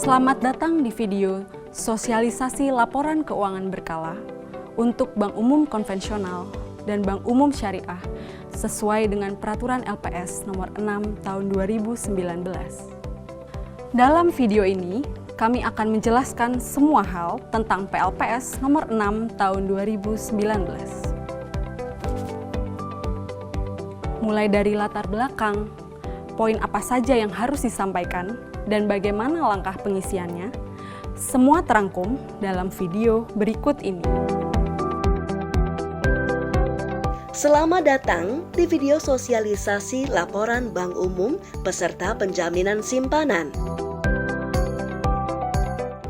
Selamat datang di video sosialisasi laporan keuangan berkala untuk Bank Umum Konvensional dan Bank Umum Syariah sesuai dengan Peraturan LPS Nomor 6 Tahun 2019. Dalam video ini, kami akan menjelaskan semua hal tentang PLPS Nomor 6 Tahun 2019. Mulai dari latar belakang, poin apa saja yang harus disampaikan, dan bagaimana langkah pengisiannya, semua terangkum dalam video berikut ini. Selamat datang di video sosialisasi laporan Bank Umum peserta penjaminan simpanan.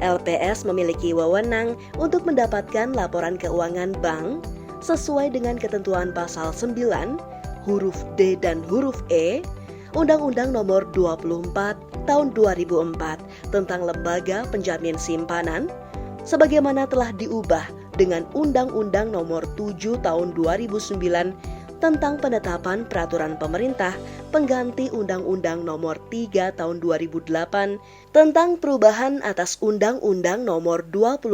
LPS memiliki wewenang untuk mendapatkan laporan keuangan bank sesuai dengan ketentuan pasal 9, huruf D dan huruf E, Undang-Undang Nomor 24 Tahun 2004 tentang Lembaga Penjamin Simpanan, sebagaimana telah diubah dengan Undang-Undang Nomor 7 Tahun 2009 tentang penetapan peraturan pemerintah pengganti Undang-Undang Nomor 3 Tahun 2008 tentang perubahan atas Undang-Undang Nomor 24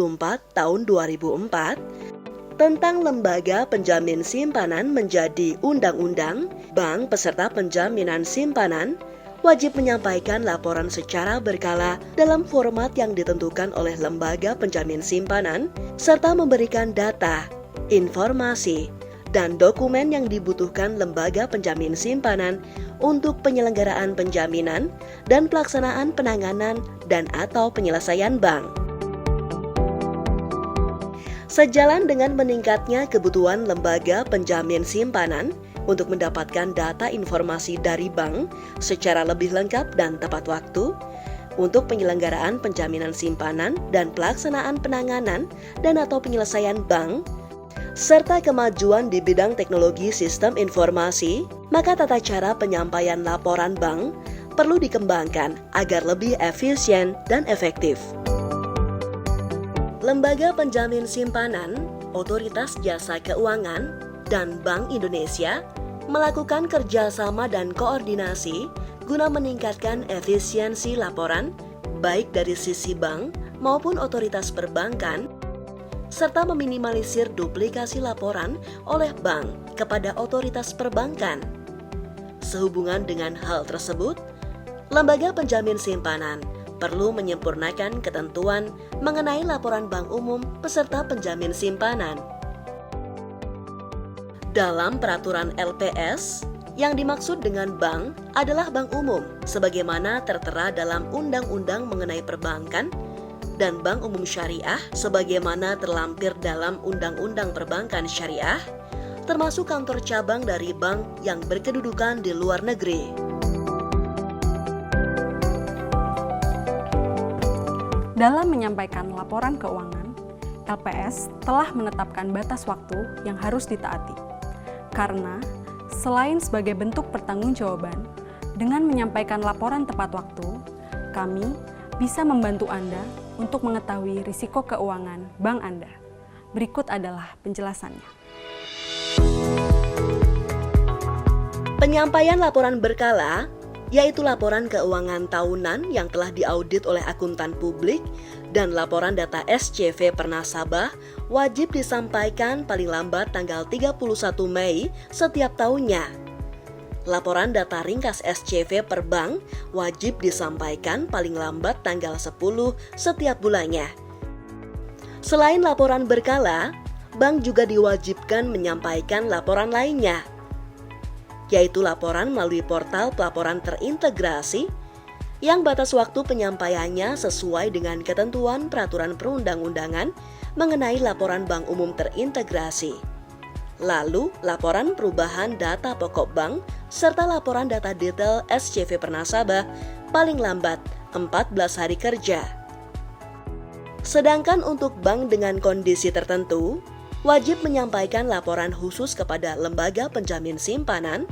Tahun 2004 tentang Lembaga Penjamin Simpanan menjadi Undang-Undang. Bank peserta penjaminan simpanan wajib menyampaikan laporan secara berkala dalam format yang ditentukan oleh lembaga penjamin simpanan, serta memberikan data, informasi, dan dokumen yang dibutuhkan lembaga penjamin simpanan untuk penyelenggaraan penjaminan dan pelaksanaan penanganan dan/atau penyelesaian bank. Sejalan dengan meningkatnya kebutuhan lembaga penjamin simpanan untuk mendapatkan data informasi dari bank secara lebih lengkap dan tepat waktu, untuk penyelenggaraan penjaminan simpanan dan pelaksanaan penanganan dan/atau penyelesaian bank, serta kemajuan di bidang teknologi sistem informasi, maka tata cara penyampaian laporan bank perlu dikembangkan agar lebih efisien dan efektif. Lembaga penjamin simpanan, Otoritas Jasa Keuangan, dan Bank Indonesia melakukan kerjasama dan koordinasi guna meningkatkan efisiensi laporan baik dari sisi bank maupun otoritas perbankan, serta meminimalisir duplikasi laporan oleh bank kepada otoritas perbankan. Sehubungan dengan hal tersebut, lembaga penjamin simpanan perlu menyempurnakan ketentuan mengenai laporan bank umum peserta penjamin simpanan. Dalam peraturan LPS, yang dimaksud dengan bank adalah bank umum sebagaimana tertera dalam Undang-Undang mengenai perbankan, dan Bank Umum Syariah sebagaimana terlampir dalam Undang-Undang Perbankan Syariah, termasuk kantor cabang dari bank yang berkedudukan di luar negeri. Dalam menyampaikan laporan keuangan, LPS telah menetapkan batas waktu yang harus ditaati. Karena selain sebagai bentuk pertanggungjawaban, dengan menyampaikan laporan tepat waktu, kami bisa membantu Anda untuk mengetahui risiko keuangan bank Anda. Berikut adalah penjelasannya. Penyampaian laporan berkala, yaitu laporan keuangan tahunan yang telah diaudit oleh akuntan publik dan laporan data SCV per nasabah, wajib disampaikan paling lambat tanggal 31 Mei setiap tahunnya. Laporan data ringkas SCV per bank wajib disampaikan paling lambat tanggal 10 setiap bulannya. Selain laporan berkala, bank juga diwajibkan menyampaikan laporan lainnya, yaitu laporan melalui portal pelaporan terintegrasi yang batas waktu penyampaiannya sesuai dengan ketentuan peraturan perundang-undangan mengenai laporan bank umum terintegrasi. Lalu, laporan perubahan data pokok bank serta laporan data detail SCV per nasabah paling lambat 14 hari kerja. Sedangkan untuk bank dengan kondisi tertentu, wajib menyampaikan laporan khusus kepada lembaga penjamin simpanan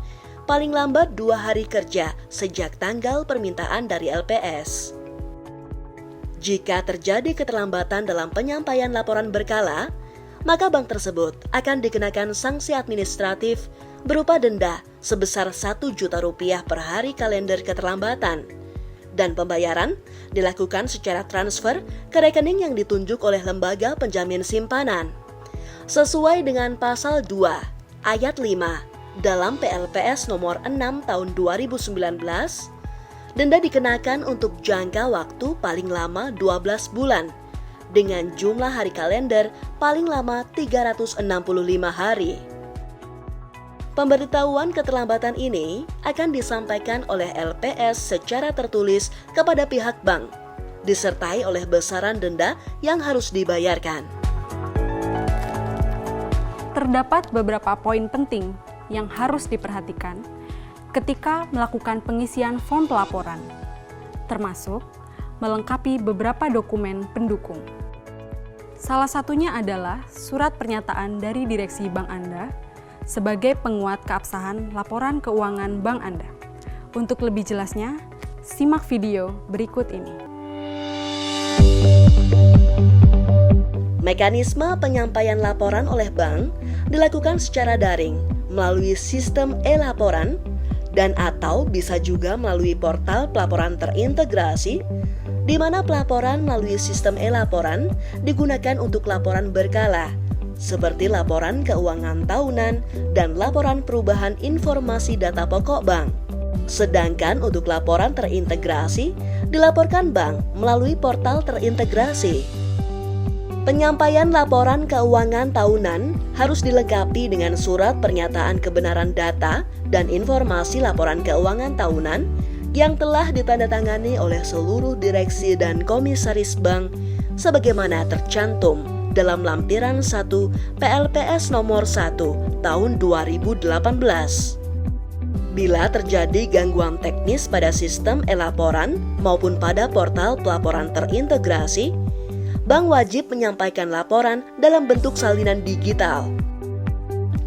paling lambat 2 hari kerja sejak tanggal permintaan dari LPS. Jika terjadi keterlambatan dalam penyampaian laporan berkala, maka bank tersebut akan dikenakan sanksi administratif berupa denda sebesar Rp1 juta per hari kalender keterlambatan, dan pembayaran dilakukan secara transfer ke rekening yang ditunjuk oleh lembaga penjamin simpanan. Sesuai dengan pasal 2 ayat 5 dalam PLPS nomor 6 tahun 2019, denda dikenakan untuk jangka waktu paling lama 12 bulan dengan jumlah hari kalender paling lama 365 hari. Pemberitahuan keterlambatan ini akan disampaikan oleh LPS secara tertulis kepada pihak bank, disertai oleh besaran denda yang harus dibayarkan. Terdapat beberapa poin penting yang harus diperhatikan ketika melakukan pengisian form pelaporan, termasuk melengkapi beberapa dokumen pendukung. Salah satunya adalah surat pernyataan dari direksi bank Anda sebagai penguat keabsahan laporan keuangan bank Anda. Untuk lebih jelasnya, simak video berikut ini. Mekanisme penyampaian laporan oleh bank dilakukan secara daring melalui sistem e-laporan dan atau bisa juga melalui portal pelaporan terintegrasi, di mana pelaporan melalui sistem e-laporan digunakan untuk laporan berkala, seperti laporan keuangan tahunan dan laporan perubahan informasi data pokok bank. Sedangkan untuk laporan terintegrasi, dilaporkan bank melalui portal terintegrasi. Penyampaian laporan keuangan tahunan harus dilengkapi dengan surat pernyataan kebenaran data dan informasi laporan keuangan tahunan yang telah ditandatangani oleh seluruh direksi dan komisaris bank sebagaimana tercantum dalam lampiran 1 PLPS nomor 1 tahun 2018. Bila terjadi gangguan teknis pada sistem e-laporan maupun pada portal pelaporan terintegrasi, bank wajib menyampaikan laporan dalam bentuk salinan digital.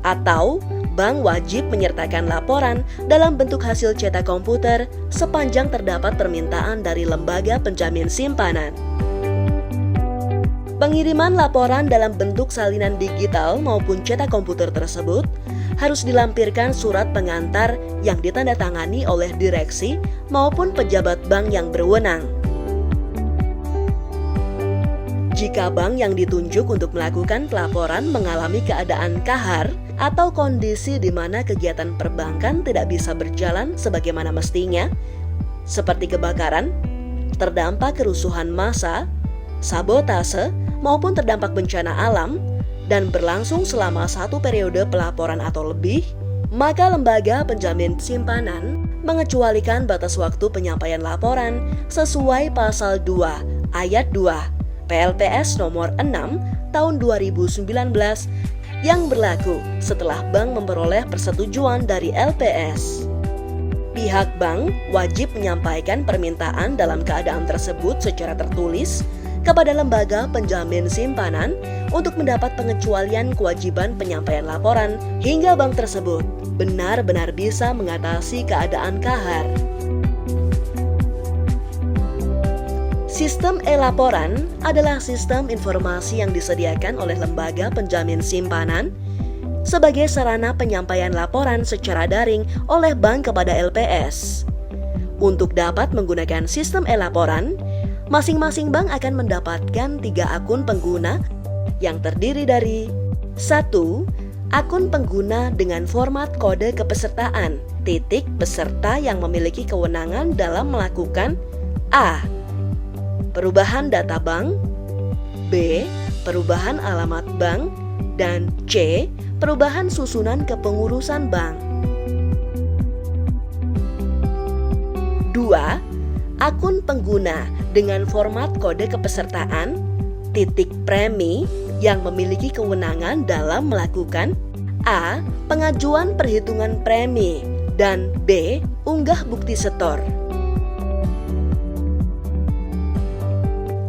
Atau bank wajib menyertakan laporan dalam bentuk hasil cetak komputer sepanjang terdapat permintaan dari lembaga penjamin simpanan. Pengiriman laporan dalam bentuk salinan digital maupun cetak komputer tersebut harus dilampirkan surat pengantar yang ditandatangani oleh direksi maupun pejabat bank yang berwenang. Jika bank yang ditunjuk untuk melakukan pelaporan mengalami keadaan kahar atau kondisi di mana kegiatan perbankan tidak bisa berjalan sebagaimana mestinya, seperti kebakaran, terdampak kerusuhan massa, sabotase, maupun terdampak bencana alam, dan berlangsung selama 1 periode pelaporan atau lebih, maka lembaga penjamin simpanan mengecualikan batas waktu penyampaian laporan sesuai pasal 2 ayat 2 PLPS nomor 6 tahun 2019 yang berlaku setelah bank memperoleh persetujuan dari LPS. Pihak bank wajib menyampaikan permintaan dalam keadaan tersebut secara tertulis kepada lembaga penjamin simpanan untuk mendapat pengecualian kewajiban penyampaian laporan hingga bank tersebut benar-benar bisa mengatasi keadaan kahar. Sistem e-laporan adalah sistem informasi yang disediakan oleh lembaga penjamin simpanan sebagai sarana penyampaian laporan secara daring oleh bank kepada LPS. Untuk dapat menggunakan sistem e-laporan, masing-masing bank akan mendapatkan 3 akun pengguna yang terdiri dari 1. Akun pengguna dengan format kode kepesertaan, peserta yang memiliki kewenangan dalam melakukan A. Perubahan data bank, B. Perubahan alamat bank, dan C. Perubahan susunan kepengurusan bank. 2. Akun pengguna dengan format kode kepesertaan, premi yang memiliki kewenangan dalam melakukan A. Pengajuan perhitungan premi, dan B. Unggah bukti setor.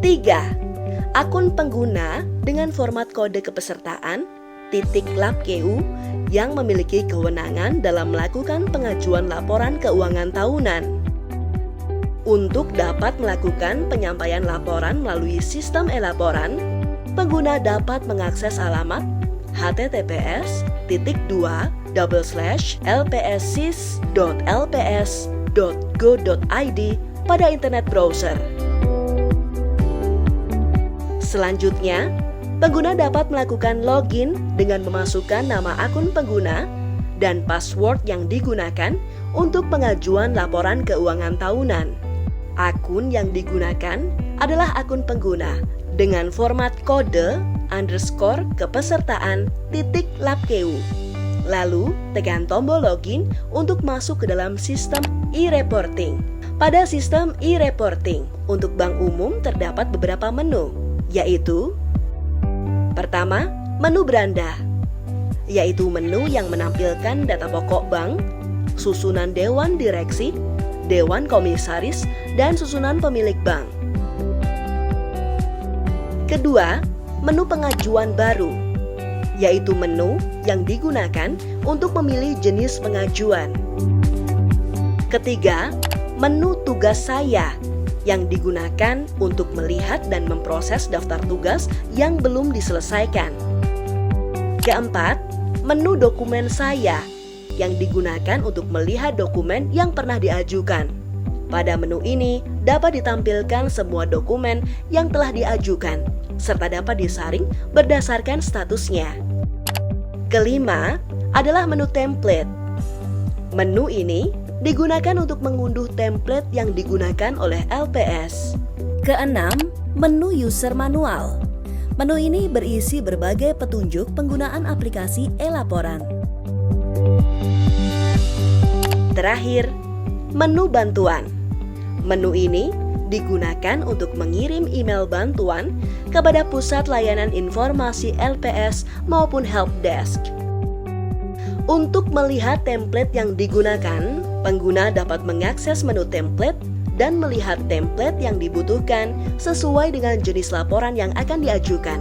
3. Akun pengguna dengan format kode kepesertaan, _labKU yang memiliki kewenangan dalam melakukan pengajuan laporan keuangan tahunan. Untuk dapat melakukan penyampaian laporan melalui sistem e-laporan, pengguna dapat mengakses alamat https://lpssis.lps.go.id pada internet browser. Selanjutnya, pengguna dapat melakukan login dengan memasukkan nama akun pengguna dan password yang digunakan untuk pengajuan laporan keuangan tahunan. Akun yang digunakan adalah akun pengguna dengan format kode _kepesertaan.labkeu. Lalu, tekan tombol login untuk masuk ke dalam sistem e-reporting. Pada sistem e-reporting, untuk bank umum terdapat beberapa menu, yaitu pertama, menu beranda, yaitu menu yang menampilkan data pokok bank, susunan dewan direksi, dewan komisaris, dan susunan pemilik bank. Kedua, menu pengajuan baru, yaitu menu yang digunakan untuk memilih jenis pengajuan. Ketiga, menu tugas saya yang digunakan untuk melihat dan memproses daftar tugas yang belum diselesaikan. Keempat, menu dokumen saya yang digunakan untuk melihat dokumen yang pernah diajukan. Pada menu ini dapat ditampilkan semua dokumen yang telah diajukan, serta dapat disaring berdasarkan statusnya. Kelima adalah menu template. Menu ini digunakan untuk mengunduh template yang digunakan oleh LPS. Keenam, menu user manual. Menu ini berisi berbagai petunjuk penggunaan aplikasi e-laporan. Terakhir, menu bantuan. Menu ini digunakan untuk mengirim email bantuan kepada Pusat Layanan Informasi LPS maupun helpdesk. Untuk melihat template yang digunakan, pengguna dapat mengakses menu template dan melihat template yang dibutuhkan sesuai dengan jenis laporan yang akan diajukan.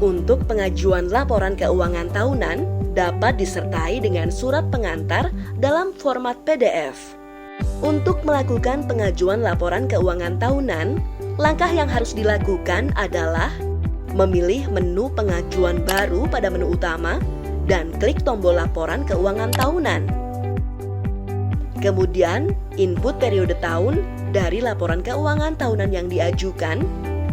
Untuk pengajuan laporan keuangan tahunan dapat disertai dengan surat pengantar dalam format PDF. Untuk melakukan pengajuan laporan keuangan tahunan, langkah yang harus dilakukan adalah memilih menu pengajuan baru pada menu utama dan klik tombol laporan keuangan tahunan. Kemudian, input periode tahun dari laporan keuangan tahunan yang diajukan.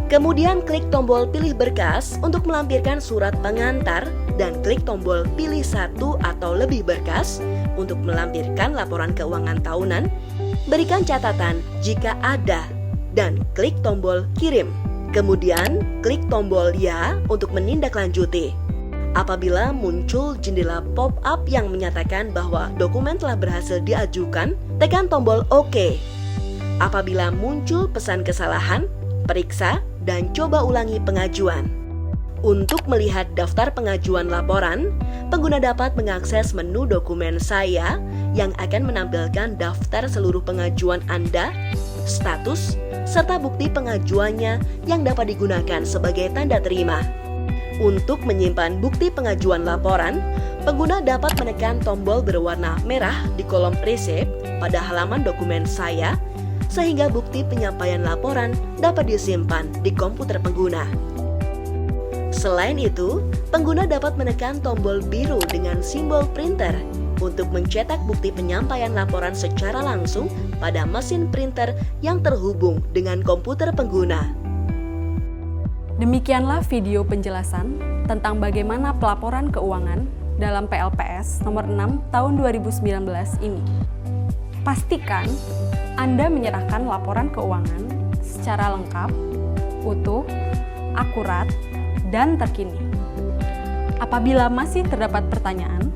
Kemudian klik tombol pilih berkas untuk melampirkan surat pengantar dan klik tombol pilih satu atau lebih berkas untuk melampirkan laporan keuangan tahunan. Berikan catatan jika ada dan klik tombol kirim. Kemudian klik tombol ya untuk menindaklanjuti. Apabila muncul jendela pop-up yang menyatakan bahwa dokumen telah berhasil diajukan, tekan tombol OK. Apabila muncul pesan kesalahan, periksa dan coba ulangi pengajuan. Untuk melihat daftar pengajuan laporan, pengguna dapat mengakses menu dokumen saya yang akan menampilkan daftar seluruh pengajuan Anda, status, serta bukti pengajuannya yang dapat digunakan sebagai tanda terima. Untuk menyimpan bukti pengajuan laporan, pengguna dapat menekan tombol berwarna merah di kolom receipt pada halaman dokumen saya, sehingga bukti penyampaian laporan dapat disimpan di komputer pengguna. Selain itu, pengguna dapat menekan tombol biru dengan simbol printer untuk mencetak bukti penyampaian laporan secara langsung pada mesin printer yang terhubung dengan komputer pengguna. Demikianlah video penjelasan tentang bagaimana pelaporan keuangan dalam PLPS nomor 6 tahun 2019 ini. Pastikan Anda menyerahkan laporan keuangan secara lengkap, utuh, akurat, dan terkini. Apabila masih terdapat pertanyaan,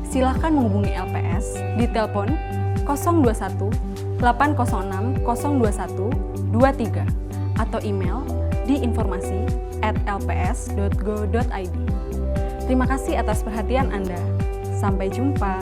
silakan menghubungi LPS di telepon 021 806 021 23 atau email di informasi@lps.go.id. Terima kasih atas perhatian Anda. Sampai jumpa.